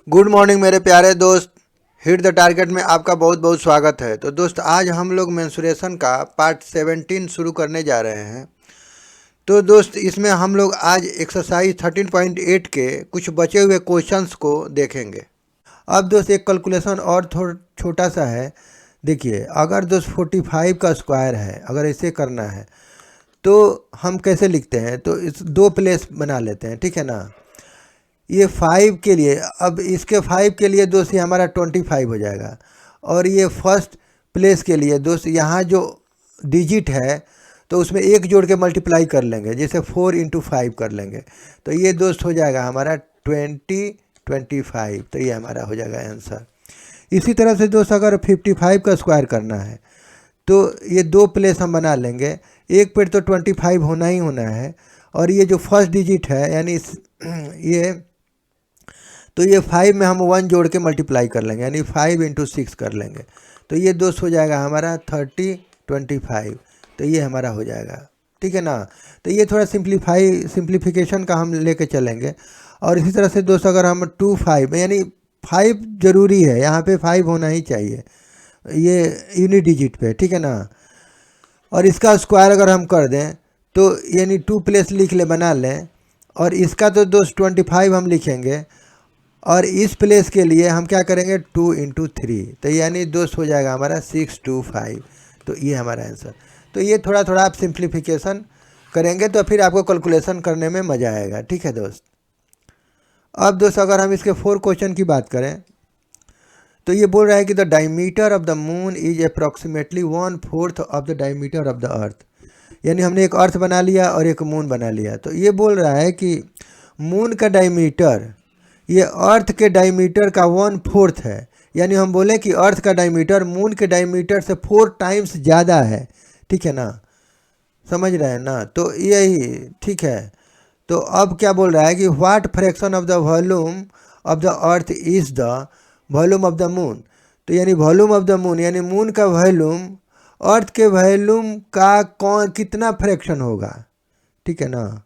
Good morning मेरे प्यारे दोस्त। हिट द टारगेट में आपका बहुत बहुत स्वागत है। तो दोस्त आज हम लोग मेंसुरेशन का पार्ट 17 शुरू करने जा रहे हैं। तो दोस्त इसमें हम लोग आज एक्सरसाइज 13.8 के कुछ बचे हुए क्वेश्चंस को देखेंगे। अब दोस्त एक कैलकुलेशन और थोड़ा छोटा सा है। देखिए अगर दोस्त 45 का स्क्वायर है, अगर ऐसे करना है तो हम कैसे लिखते हैं, तो इस दो प्लेस बना लेते हैं, ठीक है ना। ये 5 के लिए, अब इसके 5 के लिए दोस्त ये हमारा 25 हो जाएगा। और ये फर्स्ट प्लेस के लिए दोस्त यहाँ जो डिजिट है तो उसमें एक जोड़ के मल्टीप्लाई कर लेंगे, जैसे 4 × 5 कर लेंगे। तो ये दोस्त हो जाएगा हमारा 25। तो ये हमारा हो जाएगा आंसर। इसी तरह से दोस्त अगर 55 का स्क्वायर करना है तो ये दो प्लेस हम बना लेंगे। एक पे तो 25 होना ही होना है, और ये जो फर्स्ट डिजिट है यानी ये, तो ये 5 में हम 1 जोड़ के मल्टीप्लाई कर लेंगे, यानी 5 × 6 कर लेंगे। तो ये दोस्त हो जाएगा हमारा 25। तो ये हमारा हो जाएगा, ठीक है ना। तो ये थोड़ा सिंप्लीफिकेशन का हम लेके चलेंगे। और इसी तरह से दोस्त अगर हम 25 यानी 5 ज़रूरी है, यहाँ पे 5 होना ही चाहिए ये यूनिट डिजिट पे, ठीक है ना। और इसका स्क्वायर अगर हम कर दें तो यानी 2 प्लेस लिख ले, बना लें। और इसका तो दोस्त 25 हम लिखेंगे, और इस प्लेस के लिए हम क्या करेंगे 2 × 3। तो यानी दोस्त हो जाएगा हमारा 625। तो ये हमारा आंसर। तो ये थोड़ा थोड़ा आप सिंप्लीफिकेशन करेंगे तो फिर आपको कैलकुलेशन करने में मज़ा आएगा, ठीक है दोस्त। अब दोस्त अगर हम इसके 4 क्वेश्चन की बात करें तो ये बोल रहा है कि the diameter of the moon is approximately 1/4 of the diameter of the earth. यानी हमने एक अर्थ बना लिया और एक मून बना लिया। तो ये बोल रहा है कि मून का डायमीटर ये अर्थ के डायमीटर का 1/4 है। यानी हम बोले कि अर्थ का डायमीटर मून के डायमीटर से 4 टाइम्स ज़्यादा है, ठीक है ना। समझ रहे हैं ना, तो यही ठीक है। तो अब क्या बोल रहा है कि what fraction of the volume of the earth is the volume of the moon. तो यानी वॉल्यूम ऑफ द मून यानी मून का वॉल्यूम अर्थ के वॉल्यूम का कितना फ्रैक्शन होगा, ठीक है ना।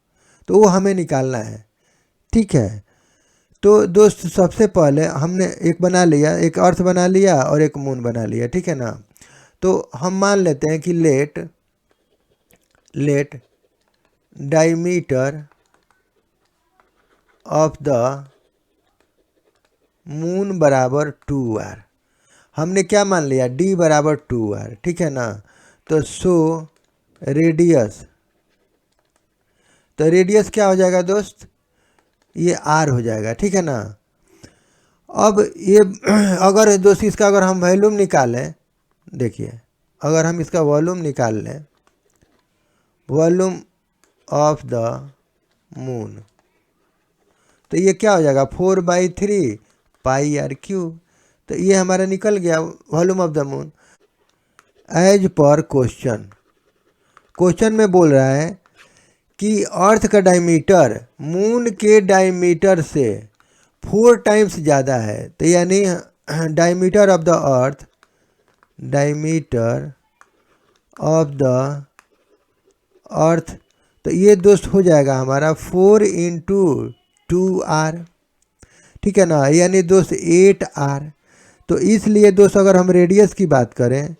तो वो हमें निकालना है, ठीक है। तो दोस्त सबसे पहले हमने एक बना लिया, एक अर्थ बना लिया और एक मून बना लिया, ठीक है ना। तो हम मान लेते हैं कि let diameter of the moon बराबर 2r। हमने क्या मान लिया, d बराबर 2r, ठीक है ना। तो सो रेडियस, तो रेडियस क्या हो जाएगा दोस्त, ये r हो जाएगा, ठीक है ना। अब ये अगर दोस्त इसका अगर हम वॉल्यूम निकालें, देखिए अगर हम इसका वॉल्यूम निकाल लें, वॉल्यूम ऑफ द मून, तो ये क्या हो जाएगा 4/3 πr³। तो ये हमारा निकल गया volume of the moon. As per question में बोल रहा है कि अर्थ का डायमीटर मून के डायमीटर से 4 टाइम्स ज़्यादा है। तो यानी diameter of the earth, diameter of the earth, तो ये दोस्त हो जाएगा हमारा 4 × 2r, ठीक है ना। यानी दोस्त 8r। तो इसलिए दोस्त अगर हम रेडियस की बात करें,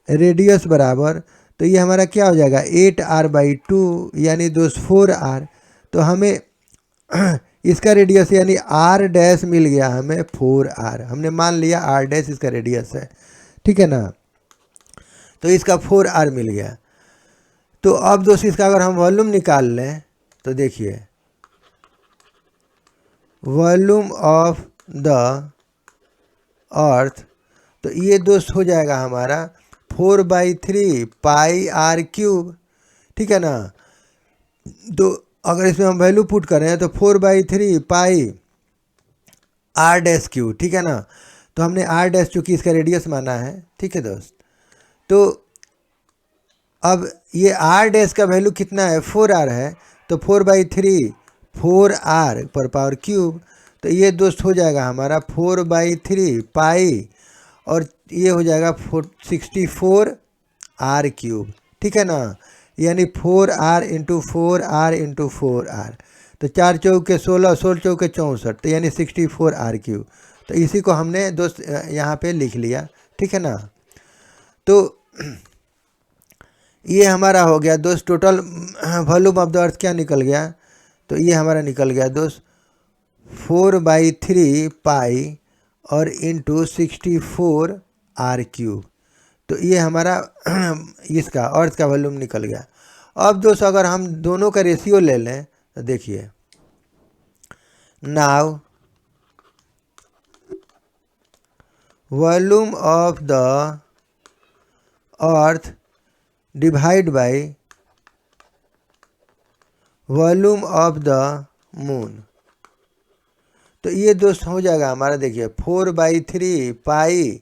रेडियस बराबर, तो ये हमारा क्या हो जाएगा 8r/2 यानी दोस्त 4r। तो हमें इसका रेडियस यानी r' मिल गया हमें 4r। हमने मान लिया r' इसका रेडियस है, ठीक है ना। तो इसका 4r मिल गया। तो अब दोस्त इसका अगर हम वॉल्यूम निकाल लें तो देखिए वॉल्यूम ऑफ द अर्थ, तो ये दोस्त हो जाएगा हमारा 4/3 πr³, ठीक है ना। तो अगर इसमें हम वैल्यू पुट करें तो 4/3 πr'³, ठीक है ना। तो हमने r' चूँकि इसका रेडियस माना है, ठीक है दोस्त। तो अब ये r' का वैल्यू कितना है 4r है, तो 4/3 4r पर पावर क्यूब। तो ये दोस्त हो जाएगा हमारा 4/3 पाई, और ये हो जाएगा 64r³, ठीक है ना। यानी 4r × 4r × 4r। तो 4 चौके 16, 16 चौके 64, तो यानी 64 RQ। तो इसी को हमने दोस्त यहाँ पे लिख लिया, ठीक है ना। तो ये हमारा हो गया दोस्त total volume of the earth क्या निकल गया, तो ये हमारा निकल गया दोस्त 4/3 पाई और इंटू 64 RQ। तो ये हमारा इसका अर्थ का वॉल्यूम निकल गया। अब दोस्त अगर हम दोनों का रेशियो ले लें तो देखिए, now volume of the earth divide by volume of the moon, तो ये दोस्त हो जाएगा हमारा, देखिए 4/3 पाई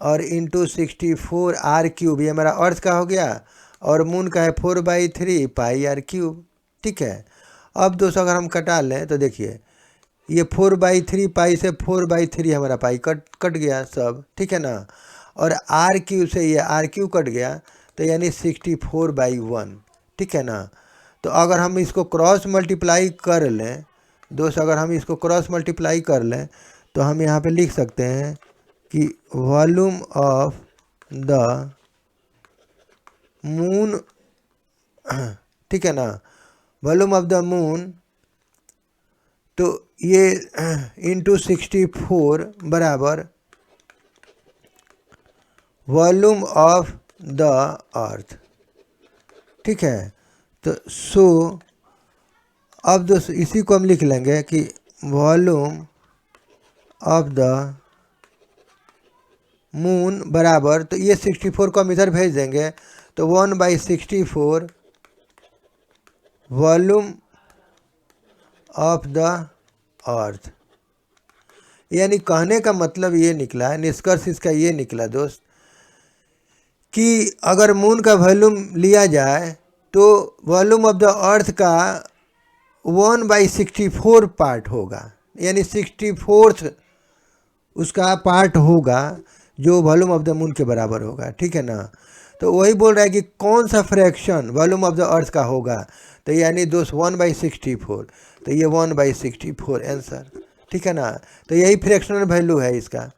और इंटू 64 R क्यूब, ये हमारा अर्थ का हो गया, और मून का है 4/3 पाई R क्यूब, ठीक है। अब दोस्तों अगर हम कटा लें तो देखिए, ये 4/3 पाई से 4/3 हमारा पाई कट गया सब, ठीक है ना। और R क्यूब से ये R क्यूब कट गया, तो यानी 64/1, ठीक है ना। तो अगर हम इसको क्रॉस मल्टीप्लाई कर लें दोस्त, अगर हम इसको क्रॉस मल्टीप्लाई कर लें तो हम यहाँ पे लिख सकते हैं कि वॉल्यूम ऑफ द मून, ठीक है ना, वॉल्यूम ऑफ द मून, तो ये इंटू 64 बराबर वॉल्यूम ऑफ द अर्थ, ठीक है। तो सो अब दोस्त इसी को हम लिख लेंगे कि वॉल्यूम ऑफ द मून बराबर, तो ये 64 को हम इधर भेज देंगे, तो 1/64 वॉल्यूम ऑफ द अर्थ। यानी कहने का मतलब ये निकला है, निष्कर्ष इसका ये निकला दोस्त, कि अगर मून का वॉल्यूम लिया जाए तो वॉल्यूम ऑफ द अर्थ का 1/64 पार्ट होगा, यानी 64th उसका पार्ट होगा जो वॉल्यूम ऑफ द मून के बराबर होगा, ठीक है ना। तो वही बोल रहा है कि कौन सा fraction volume of the earth का होगा, तो यानी दोस्त 1/64, तो ये 1/64 आंसर, ठीक है ना। तो यही फ्रैक्शनल वैल्यू है इसका,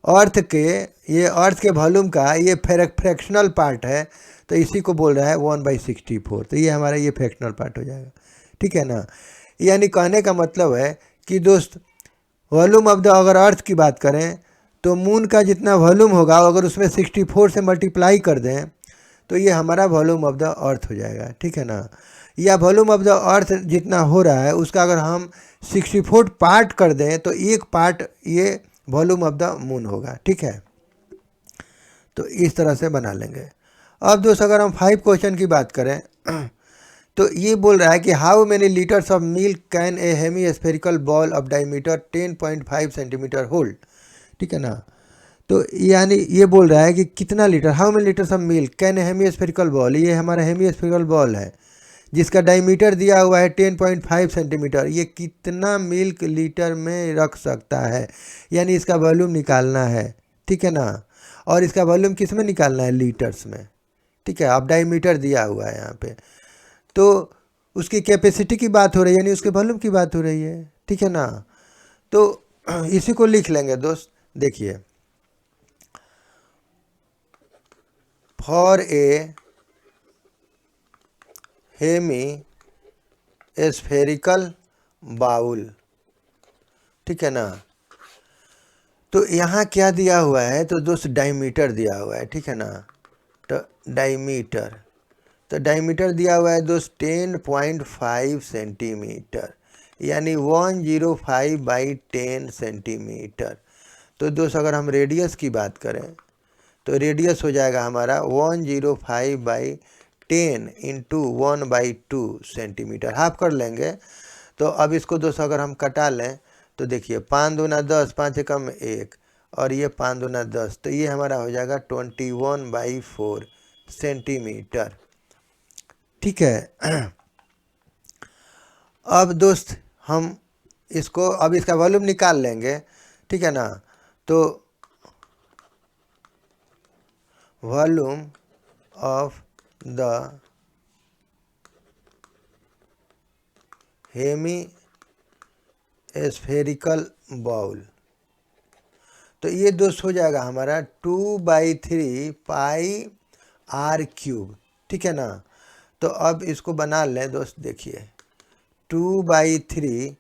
अर्थ के, ये अर्थ के वॉल्यूम का ये फ्रैक्शनल पार्ट है, तो इसी को बोल रहा है 1/64, तो ये हमारा ये फ्रैक्शनल पार्ट हो जाएगा, ठीक है ना। यानी कहने का मतलब है कि दोस्त वॉल्यूम ऑफ द, अगर अर्थ की बात करें तो मून का जितना वॉल्यूम होगा अगर उसमें 64 से मल्टीप्लाई कर दें तो ये हमारा वॉल्यूम ऑफ द अर्थ हो जाएगा, ठीक है ना। या वॉल्यूम ऑफ द अर्थ जितना हो रहा है उसका अगर हम 64 पार्ट कर दें तो एक पार्ट ये वॉल्यूम ऑफ द मून होगा, ठीक है। तो इस तरह से बना लेंगे। अब दोस्त अगर हम 5 क्वेश्चन की बात करें तो ये बोल रहा है कि how many litres of milk can a hemispherical bowl of diameter 10.5 centimetre hold, ठीक है ना। तो यानी ये बोल रहा है कि कितना litre, how many litres of milk can a hemispherical bowl, ये हमारा हेमी स्फेरिकल बॉल है जिसका डायमीटर दिया हुआ है 10.5 सेंटीमीटर, ये कितना मिल्क लीटर में रख सकता है, यानी इसका वॉल्यूम निकालना है, ठीक है ना। और इसका वॉल्यूम किस में निकालना है, लीटर्स में, ठीक है। अब डायमीटर दिया हुआ है यहाँ पे, तो उसकी कैपेसिटी की बात हो रही है, यानी उसके वॉल्यूम की बात हो रही है, ठीक है ना। तो इसी को लिख लेंगे दोस्त, देखिए for a hemispherical bowl, ठीक है ना। तो यहाँ क्या दिया हुआ है, तो दोस्त डायमीटर दिया हुआ है, ठीक है ना। तो डायमीटर, तो डायमीटर दिया हुआ है दोस्त 10.5 सेंटीमीटर, यानी 105/10 सेंटीमीटर। तो दोस्त अगर हम रेडियस की बात करें तो रेडियस हो जाएगा हमारा 105/10 इंटू 1/2 सेंटीमीटर, हाफ कर लेंगे। तो अब इसको दोस्त अगर हम कटा लें तो देखिए 5 दूना 10, 5 एकम 1, और ये 5 दूना 10, तो ये हमारा हो जाएगा 21/4 सेंटीमीटर, ठीक है। अब दोस्त हम इसको, अब इसका वॉल्यूम निकाल लेंगे, ठीक है ना। तो volume of the hemispherical bowl. तो ये दोस्त हो जाएगा हमारा 2/3 पाई आर क्यूब, ठीक है ना। तो अब इसको बना लें दोस्त, देखिए 2/3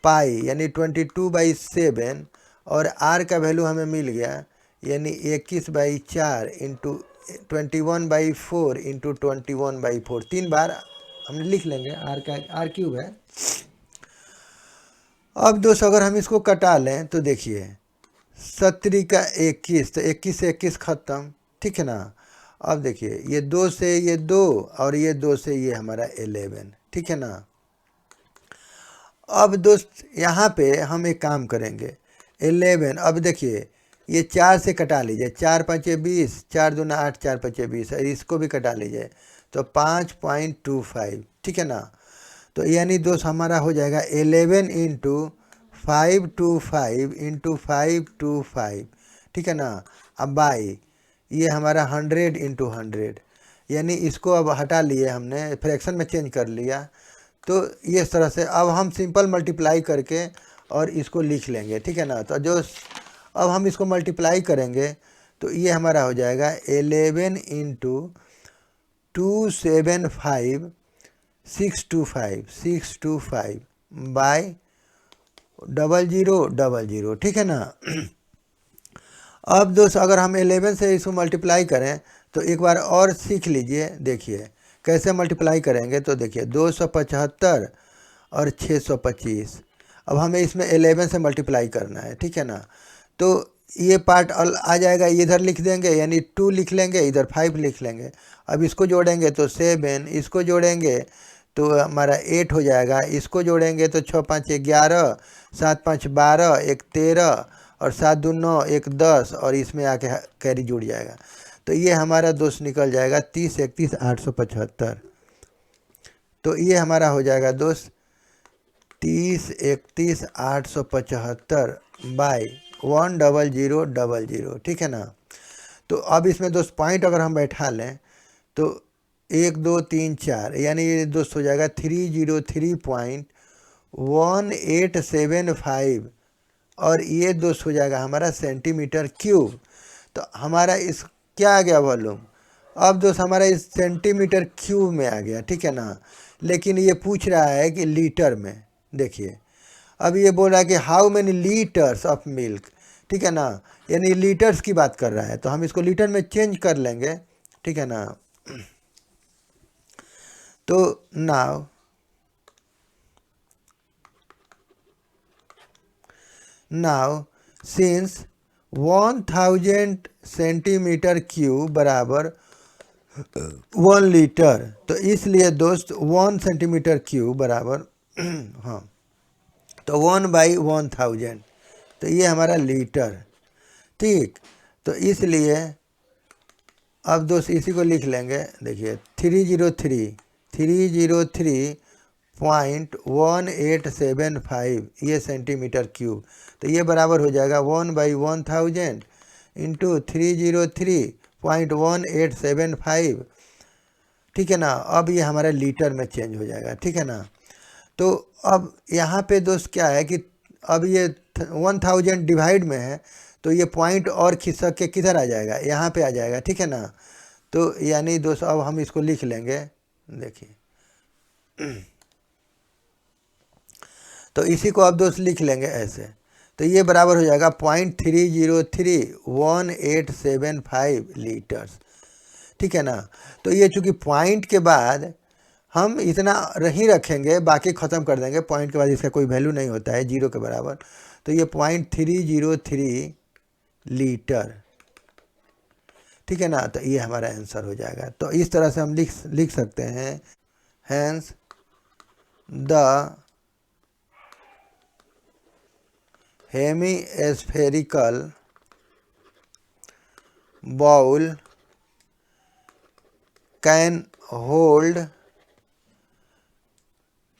पाई यानी 22/7 और आर का वैल्यू हमें मिल गया यानी 21/4 इंटू 21/4 इंटू 21/4, 3 बार हम लिख लेंगे, आर का आर क्यूब है। अब दोस्त अगर हम इसको कटा लें तो देखिए 17 का 21, तो 21 से 21 ख़त्म, ठीक है ना। अब देखिए ये 2 से ये 2 और ये 2 से ये हमारा 11, ठीक है ना। अब दोस्त यहाँ पे हम एक काम करेंगे 11, अब देखिए ये 4 से कटा लीजिए, 4 5 20, 4 दूना 8, 4 5 20, और इसको भी कटा लीजिए तो 5.25, ठीक है ना। तो यानी दोस्त हमारा हो जाएगा 11 इंटू 525 इंटू 525, ठीक है ना। अब बाई ये हमारा 100 इंटू 100, यानी इसको अब हटा लिए हमने, फ्रैक्शन में चेंज कर लिया। तो ये इस तरह से अब हम सिंपल मल्टीप्लाई करके और इसको लिख लेंगे, ठीक है ना। तो जो अब हम इसको मल्टीप्लाई करेंगे तो ये हमारा हो जाएगा 11 इंटू 275 625 बाय 0000, ठीक है ना। अब दोस्त अगर हम 11 से इसको मल्टीप्लाई करें तो एक बार और सीख लीजिए, देखिए कैसे मल्टीप्लाई करेंगे। तो देखिए 275 और 625, अब हमें इसमें 11 से मल्टीप्लाई करना है, ठीक है ना। तो ये पार्ट आ जाएगा, इधर लिख देंगे यानी 2 लिख लेंगे, इधर 5 लिख लेंगे। अब इसको जोड़ेंगे तो 7, इसको जोड़ेंगे तो हमारा 8 हो जाएगा, इसको जोड़ेंगे तो 6 5 11, 7 5 12, 1 13 और 7 2 9, 1 10 और इसमें आके कैरी जुड़ जाएगा। तो ये हमारा दोस्त निकल जाएगा 30 31 875। तो ये हमारा हो जाएगा दोस्त 30 31 875 बाई 10000, ठीक है ना। तो अब इसमें दोस्त पॉइंट अगर हम बैठा लें तो 1 2 3 4 यानी ये दोस्त हो जाएगा 303.1875 और ये दोस्त हो जाएगा हमारा सेंटीमीटर क्यूब। तो हमारा इस क्या आ गया वॉल्यूम, अब दोस्त हमारा इस सेंटीमीटर क्यूब में आ गया, ठीक है ना। लेकिन ये पूछ रहा है कि लीटर में, देखिए अब ये बोल रहा है कि how many litres of milk, ठीक है ना, यानी लीटर्स की बात कर रहा है। तो हम इसको लीटर में चेंज कर लेंगे, ठीक है ना। तो नाउ सिंस 1000 सेंटीमीटर क्यूब बराबर 1 लीटर, तो इसलिए दोस्त 1 सेंटीमीटर क्यूब बराबर हाँ तो 1/1000, तो ये हमारा लीटर, ठीक। तो इसलिए अब दोस्त इसी को लिख लेंगे, देखिए 303.1875 ये सेंटीमीटर क्यूब। तो ये बराबर हो जाएगा 1/1000 इंटू 303.1875, ठीक है ना। अब ये हमारा लीटर में चेंज हो जाएगा, ठीक है ना। तो अब यहाँ पे दोस्त क्या है कि अब ये 1000 डिवाइड में है तो ये पॉइंट और खिसक के किधर आ जाएगा, यहाँ पे आ जाएगा, ठीक है ना। तो यानी दोस्त अब हम इसको लिख लेंगे, देखिए तो इसी को अब दोस्त लिख लेंगे ऐसे। तो ये बराबर हो जाएगा 0.3031875 लीटर्स, ठीक है ना। तो ये चूँकि पॉइंट के बाद हम इतना ही रखेंगे, बाकी ख़त्म कर देंगे, पॉइंट के बाद इसका कोई वैल्यू नहीं होता है 0 के बराबर। तो ये 0.303 लीटर, ठीक है ना। तो ये हमारा आंसर हो जाएगा। तो इस तरह से हम लिख सकते हैं, hence the hemispherical bowl can hold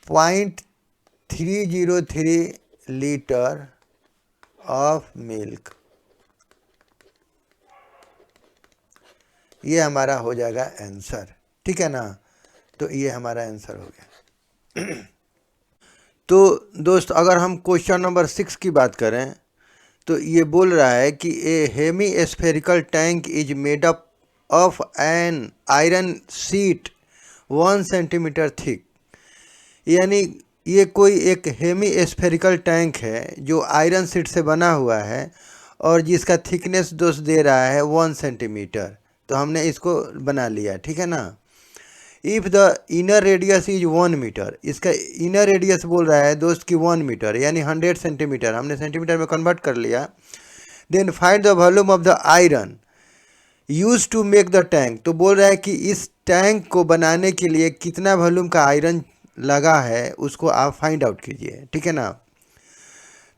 0.303 litre of milk. ये हमारा हो जाएगा आंसर, ठीक है ना। तो ये हमारा आंसर हो गया। तो दोस्त अगर हम क्वेश्चन नंबर 6 की बात करें तो ये बोल रहा है कि a hemispherical tank is made up of an iron sheet 1 centimetre thick. यानी ये कोई एक हेमी स्फेरिकल टैंक है जो आयरन शीट से बना हुआ है और जिसका थिकनेस दोस्त दे रहा है 1 सेंटीमीटर। तो हमने इसको बना लिया, ठीक है ना। If the inner radius is 1 metre, इसका इनर रेडियस बोल रहा है दोस्त कि 1 मीटर यानी 100 सेंटीमीटर, हमने सेंटीमीटर में कन्वर्ट कर लिया। Then find the volume of the iron use to make the tank. तो बोल रहा है कि इस टैंक को बनाने के लिए कितना वॉल्यूम का आयरन लगा है उसको आप फाइंड आउट कीजिए, ठीक है ना।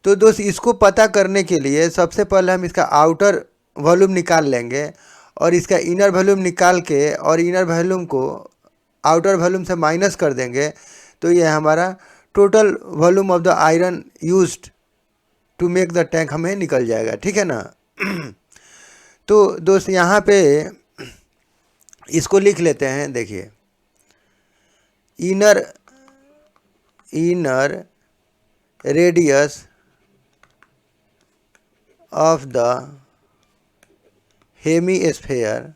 तो दोस्त इसको पता करने के लिए सबसे पहले हम इसका आउटर वॉल्यूम निकाल लेंगे और इसका इनर वॉल्यूम निकाल के और इनर वॉल्यूम को आउटर वॉल्यूम से माइनस कर देंगे तो ये हमारा total volume of the iron used to make the tank हमें निकल जाएगा, ठीक है ना। तो दोस्त यहाँ पे इसको लिख लेते हैं। देखिए inner radius of the hemisphere,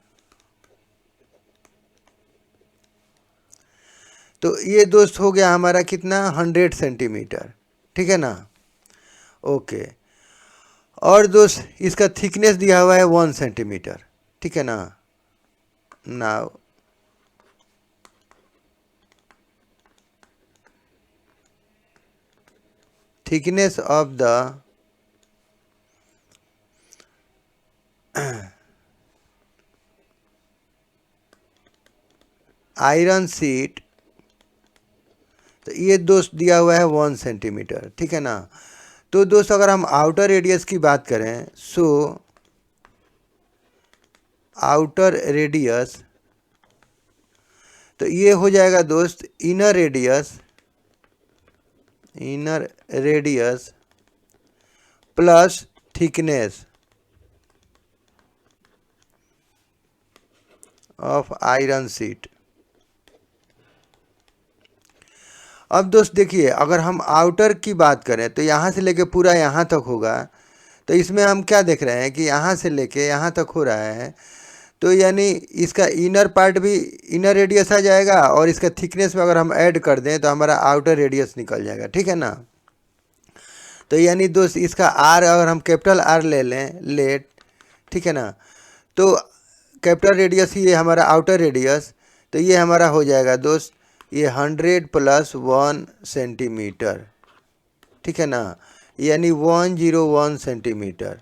तो ये दोस्त हो गया हमारा कितना 100 सेंटीमीटर, ठीक है ना। ओके, और दोस्त इसका थिकनेस दिया हुआ है 1 सेंटीमीटर, ठीक है ना। Now thickness of the iron sheet, तो ये दोस्त दिया हुआ है 1 सेंटीमीटर, ठीक है ना। तो दोस्त अगर हम आउटर रेडियस की बात करें सो आउटर रेडियस, तो ये हो जाएगा दोस्त inner radius plus thickness of iron sheet. अब दोस्त देखिए अगर हम आउटर की बात करें तो यहाँ से लेके पूरा यहाँ तक होगा, तो इसमें हम क्या देख रहे हैं कि यहाँ से लेके यहाँ तक हो रहा है, तो यानी इसका इनर पार्ट भी इनर रेडियस आ जाएगा और इसका थिकनेस में अगर हम ऐड कर दें तो हमारा आउटर रेडियस निकल जाएगा, ठीक है ना। तो यानी दोस्त इसका आर अगर हम कैपिटल आर ले लें ठीक है ना, तो कैपिटल रेडियस ये हमारा आउटर रेडियस, तो ये हमारा हो जाएगा दोस्त ये 100 प्लस 1 सेंटीमीटर, ठीक है ना, यानी 101 सेंटीमीटर।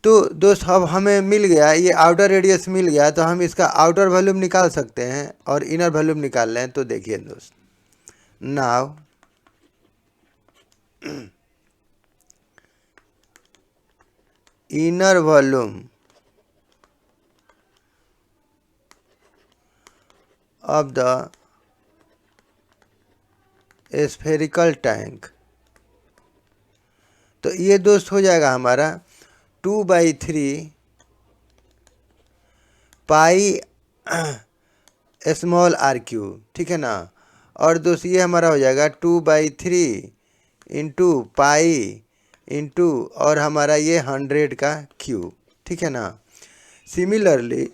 तो दोस्त अब हमें मिल गया ये आउटर रेडियस मिल गया, तो हम इसका आउटर वॉल्यूम निकाल सकते हैं और इनर वॉल्यूम निकाल लें। तो देखिए दोस्त now inner volume of the spherical tank, तो ये दोस्त हो जाएगा हमारा 2/3 पाई स्मॉल आर क्यूब, ठीक है ना। और दोस्त ये हमारा हो जाएगा 2/3 इंटू पाई इंटू और हमारा ये 100 का क्यूब, ठीक है ना। सिमिलरली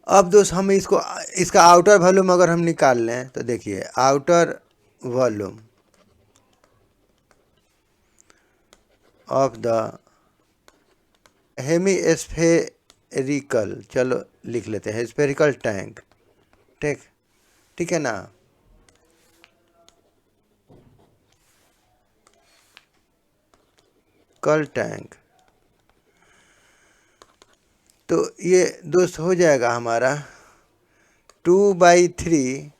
अब दोस्त हम इसका आउटर वॉल्यूम अगर हम निकाल लें तो देखिए outer volume of the hemispherical, चलो लिख लेते हैं स्फेरिकल टैंक, ठीक है ना। कल टैंक, तो ये दोस्त हो जाएगा हमारा 2/3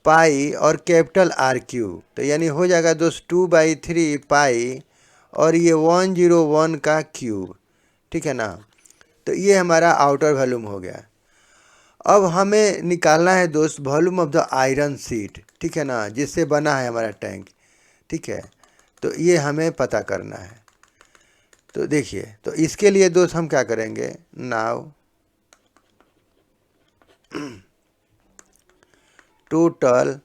पाई और कैपिटल आर क्यूब, तो यानी हो जाएगा दोस्त 2/3 पाई और ये 101 का क्यूब, ठीक है ना। तो ये हमारा आउटर वॉल्यूम हो गया। अब हमें निकालना है दोस्त volume of the iron sheet, ठीक है ना, जिससे बना है हमारा टैंक, ठीक है। तो ये हमें पता करना है। तो देखिए तो इसके लिए दोस्त हम क्या करेंगे, now total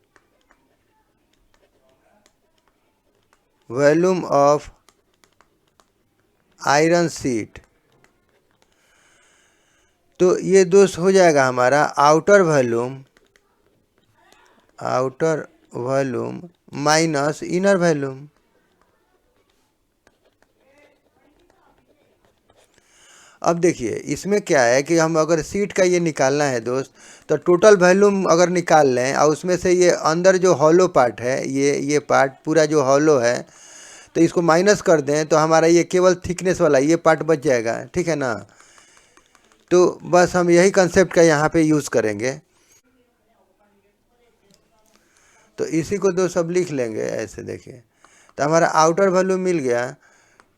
volume of iron sheet, तो ये दोस्त हो जाएगा हमारा outer volume minus inner volume. अब देखिए इसमें क्या है कि हम अगर सीट का ये निकालना है दोस्त, तो टोटल वॉल्यूम अगर निकाल लें और उसमें से ये अंदर जो हॉलो पार्ट है, ये पार्ट पूरा जो हॉलो है, तो इसको माइनस कर दें तो हमारा ये केवल थिकनेस वाला ये पार्ट बच जाएगा, ठीक है ना। तो बस हम यही कंसेप्ट का यहाँ पे यूज़ करेंगे। तो इसी को दोस्त अब लिख लेंगे ऐसे, देखिए तो हमारा आउटर वॉल्यूम मिल गया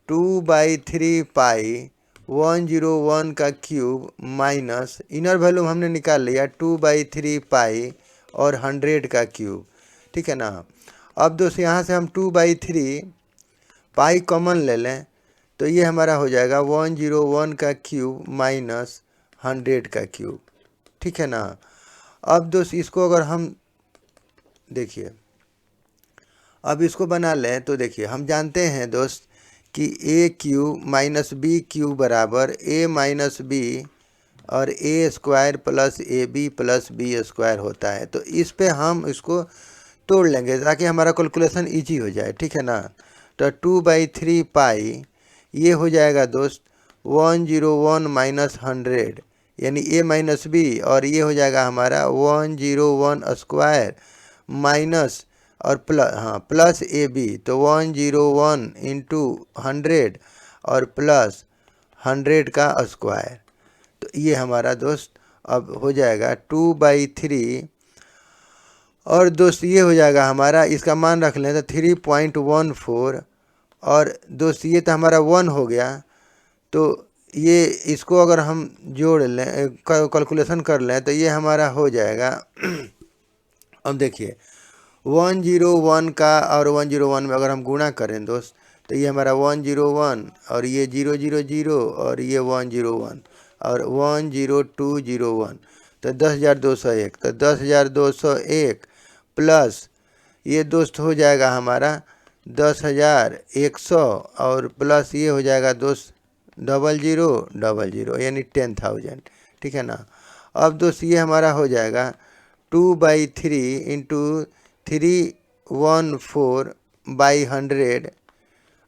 2/3 पाई 101 का क्यूब माइनस इनर वॉल्यूम हमने निकाल लिया 2/3 पाई और 100 का क्यूब, ठीक है ना। अब दोस्त यहाँ से हम 2/3 पाई कॉमन ले लें तो ये हमारा हो जाएगा 101 का क्यूब माइनस 100 का क्यूब, ठीक है ना। अब दोस्त इसको अगर हम देखिए, अब इसको बना लें तो देखिए हम जानते हैं दोस्त कि A cube minus B cube बराबर ए माइनस बी और A square plus A B plus B square होता है। तो इस पे हम इसको तोड़ लेंगे ताकि हमारा कैलकुलेशन इजी हो जाए, ठीक है ना। तो 2/3 पाई ये हो जाएगा दोस्त 101 माइनस 100 यानी ए माइनस बी, और ये हो जाएगा हमारा 101 स्क्वायर माइनस और प्लस ए बी, तो 101 इंटू 100 और प्लस 100 का स्क्वायर। तो ये हमारा दोस्त अब हो जाएगा 2/3, और दोस्त ये हो जाएगा हमारा, इसका मान रख लें तो 3.14, और दोस्त ये तो हमारा 1 हो गया। तो ये इसको अगर हम जोड़ लें कैलकुलेशन कर लें तो ये हमारा हो जाएगा अब देखिए 101 का और 101 में अगर हम गुणा करें दोस्त तो ये हमारा 101 और ये 000 और ये 101 और 10201, तो 10,201, तो 10,201 प्लस ये दोस्त हो जाएगा हमारा 10,100 और प्लस ये हो जाएगा दोस्त 0000 यानी 10,000, ठीक है ना। अब दोस्त ये हमारा हो जाएगा 2/3 इंटू 314/100,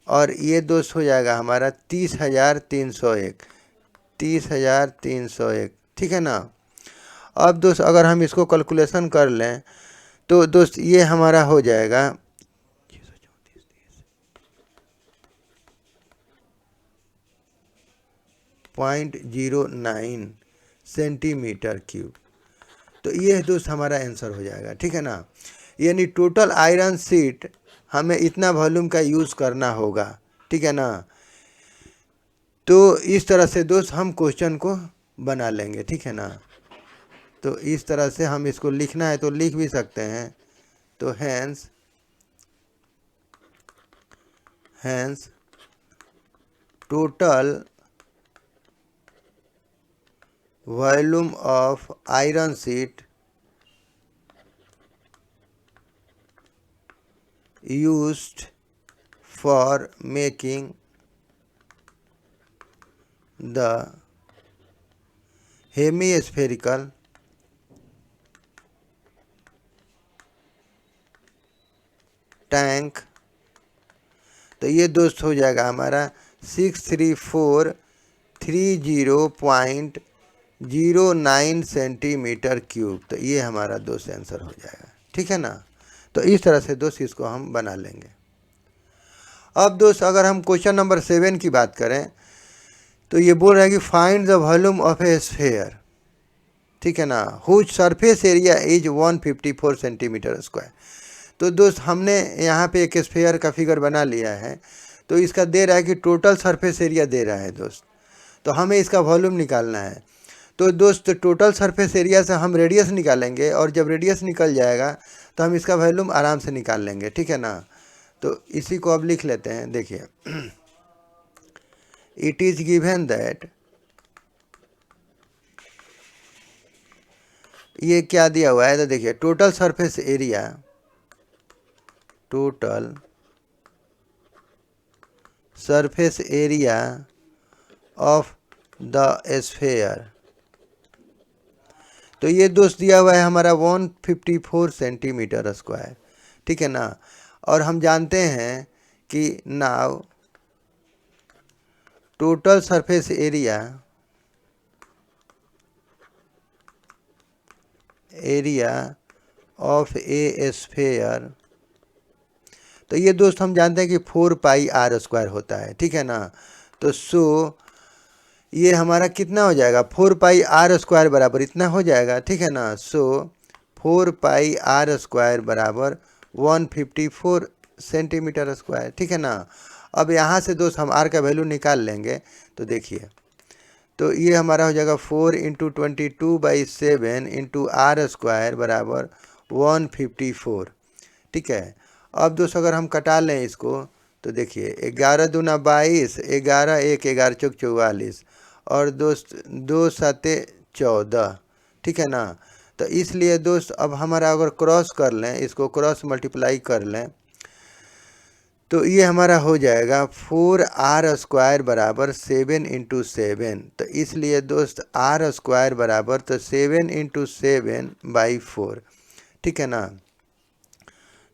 और ये दोस्त हो जाएगा हमारा 30,301, ठीक है ना। अब दोस्त अगर हम इसको कैलकुलेशन कर लें तो दोस्त ये हमारा हो जाएगा 0.09 सेंटीमीटर क्यूब। तो ये दोस्त हमारा आंसर हो जाएगा, ठीक है ना। यानी टोटल आयरन शीट हमें इतना वॉल्यूम का यूज़ करना होगा, ठीक है ना। तो इस तरह से दोस्त हम क्वेश्चन को बना लेंगे, ठीक है ना। तो इस तरह से हम इसको लिखना है तो लिख भी सकते हैं। तो hence total volume of iron sheet used for making the hemispherical tank. तो ये दोस्त हो जाएगा हमारा 63430.09 सेंटीमीटर क्यूब। तो ये हमारा दोस्त आंसर हो जाएगा, ठीक है ना। तो इस तरह से दोस्त इसको हम बना लेंगे। अब दोस्त अगर हम क्वेश्चन नंबर 7 की बात करें तो ये बोल रहा है कि find the volume of a sphere, ठीक है ना, whose surface area is 154 centimetre square. तो दोस्त हमने यहाँ पे एक स्फीयर का फिगर बना लिया है, तो इसका दे रहा है कि टोटल सरफेस एरिया दे रहा है दोस्त, तो हमें इसका वॉल्यूम निकालना है। तो दोस्त टोटल सरफेस एरिया से हम रेडियस निकालेंगे, और जब रेडियस निकल जाएगा तो हम इसका वॉल्यूम आराम से निकाल लेंगे, ठीक है ना। तो इसी को अब लिख लेते हैं। देखिए इट इज गिवन दैट ये क्या दिया हुआ है, तो देखिए total surface area, total surface area of the sphere, तो ये दोस्त दिया हुआ है हमारा 154 सेंटीमीटर स्क्वायर, ठीक है ना। और हम जानते हैं कि now total surface area of A sphere, तो ये दोस्त हम जानते हैं कि 4 पाई आर स्क्वायर होता है, ठीक है ना। तो सो ये हमारा कितना हो जाएगा, 4 पाई आर स्क्वायर बराबर इतना हो जाएगा, ठीक है ना। सो 4 पाई आर स्क्वायर बराबर 154 सेंटीमीटर स्क्वायर, ठीक है ना। अब यहाँ से दोस्त हम आर का वैल्यू निकाल लेंगे, तो देखिए तो ये हमारा हो जाएगा 4 × 22/7 इंटू आर स्क्वायर बराबर 154, ठीक है। अब दोस्त अगर हम कटा लें इसको, तो देखिए 11 दूना 22, 11 1 11 चौक 44, और दोस्त 2 7 14, ठीक है ना। तो इसलिए दोस्त अब हमारा अगर क्रॉस कर लें, इसको क्रॉस मल्टीप्लाई कर लें, तो ये हमारा हो जाएगा 4r स्क्वायर बराबर 7 × 7, तो इसलिए दोस्त r स्क्वायर बराबर तो 7 × 7/4, ठीक है ना।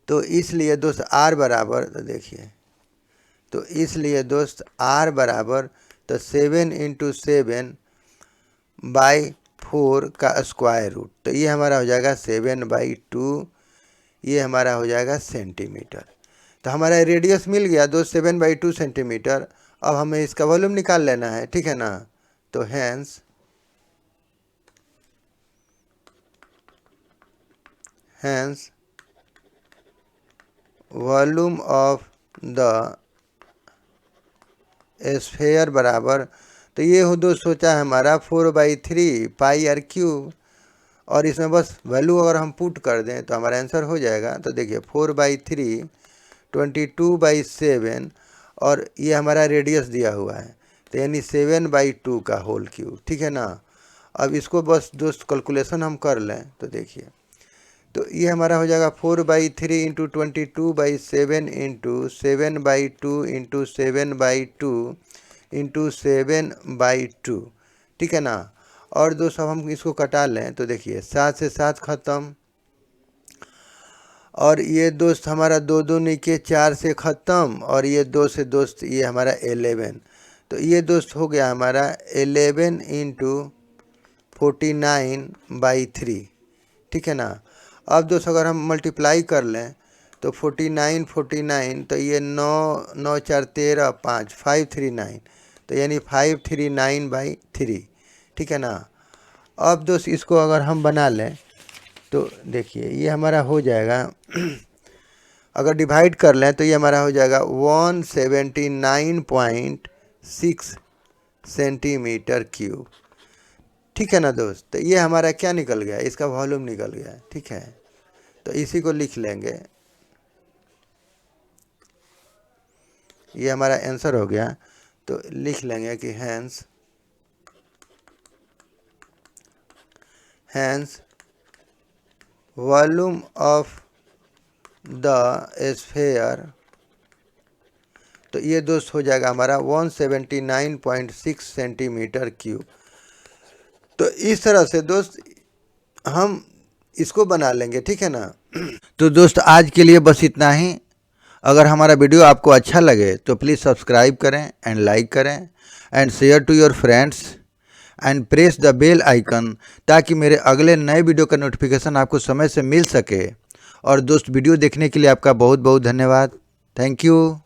तो इसलिए दोस्त r बराबर, तो देखिए तो इसलिए दोस्त r बराबर तो 7 × 7/4 का स्क्वायर रूट, तो ये हमारा हो जाएगा 7/2, ये हमारा हो जाएगा सेंटीमीटर। तो हमारा रेडियस मिल गया दोस्त 7/2 सेंटीमीटर। अब हमें इसका वॉल्यूम निकाल लेना है, ठीक है ना। तो hence volume of the sphere बराबर, तो ये हो दोस्त सोचा है हमारा 4/3 पाई आर क्यूब, और इसमें बस वैल्यू अगर हम पुट कर दें तो हमारा आंसर हो जाएगा। तो देखिए 4/3 22/7, और ये हमारा रेडियस दिया हुआ है, तो यानी 7/2 का होल क्यूब, ठीक है ना। अब इसको बस दोस्त कैलकुलेशन हम कर लें, तो देखिए तो ये हमारा हो जाएगा 4/3 × 22/7 इंटू 7/2 इंटू 7/2 इंटू 7/2, ठीक है ना। और दोस्त अब हम इसको कटा लें, तो देखिए 7 से 7 ख़त्म, और ये दोस्त हमारा 2 दूनी के 4 से ख़त्म, और ये 2 से दोस्त ये हमारा 11, तो ये दोस्त हो गया हमारा 11 × 49/3, ठीक है ना। अब दोस्त अगर हम मल्टीप्लाई कर लें, तो 49 तो ये 9 9 4 13 5 539, तो यानी 539/3, ठीक है ना। अब दोस्त इसको अगर हम बना लें, तो देखिए ये हमारा हो जाएगा अगर डिवाइड कर लें तो ये हमारा हो जाएगा 179.6 सेंटीमीटर क्यूब, ठीक है ना दोस्त। तो ये हमारा क्या निकल गया, इसका वॉल्यूम निकल गया, ठीक है। तो इसी को लिख लेंगे, ये हमारा आंसर हो गया। तो लिख लेंगे कि hence volume of the sphere, तो ये दोस्त हो जाएगा हमारा 179.6 सेंटीमीटर क्यूब। तो इस तरह से दोस्त हम इसको बना लेंगे, ठीक है ना। तो दोस्त आज के लिए बस इतना ही। अगर हमारा वीडियो आपको अच्छा लगे तो प्लीज़ सब्सक्राइब करें एंड लाइक करें and share to your friends and press the bell icon, ताकि मेरे अगले नए वीडियो का नोटिफिकेशन आपको समय से मिल सके। और दोस्त वीडियो देखने के लिए आपका बहुत बहुत धन्यवाद। Thank you.